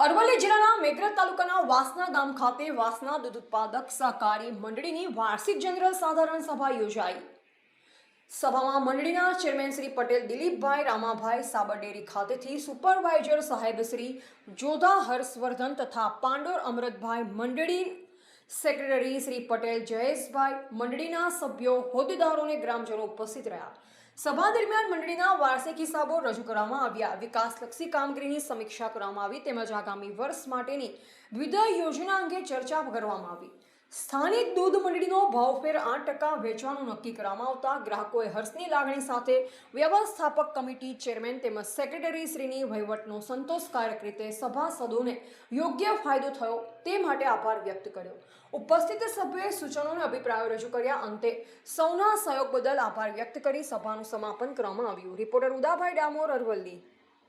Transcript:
અરવલ્લી જિલ્લાના મેઘરજ તાલુકાના વાસના ગામ ખાતે વાસના દૂધ ઉત્પાદક સહકારી મંડળીની વાર્ષિક જનરલ સાધારણ સભા યોજાઈ। સભામાં મંડળીના ચેરમેન શ્રી પટેલ દિલીપભાઈ રામાભાઈ સાબરડેરી ખાતેથી સુપરવાઇઝર સાહેબ શ્રી જોધા હર્ષવર્ધન તથા પાંડોર અમૃતભાઈ, મંડળી સેક્રેટરી શ્રી પટેલ જયેશભાઈ, મંડળીના સભ્યો, હોદ્દેદારો અને ગ્રામજનો ઉપસ્થિત રહ્યા। સભા દરમિયાન મંડળીના વાર્ષિક હિસાબો રજૂ કરવામાં આવ્યા, વિકાસલક્ષી કામગીરીની સમીક્ષા કરવામાં આવી તેમજ આગામી વર્ષ માટેની વિવિધ યોજના અંગે ચર્ચા કરવામાં આવી। સ્થાનિક દૂધ મંડળીનો ભાવફેર 8% વેચવાનું નક્કી કરવામાં આવતા ગ્રાહકોએ હર્ષની લાગણી સાથે વ્યવસ્થાપક કમિટી, ચેરમેન તેમજ સેક્રેટરી શ્રીની વહીવટનો સંતોષકારક રીતે સભાસદોને યોગ્ય ફાયદો થયો તે માટે આભાર વ્યક્ત કર્યો। ઉપસ્થિત સભ્યોએ સૂચનો અને અભિપ્રાયો રજૂ કર્યા। અંતે સૌના સહયોગ બદલ આભાર વ્યક્ત કરી સભાનું સમાપન કરવામાં આવ્યું। રિપોર્ટર ઉદાભાઈ ડામોર, અરવલ્લી।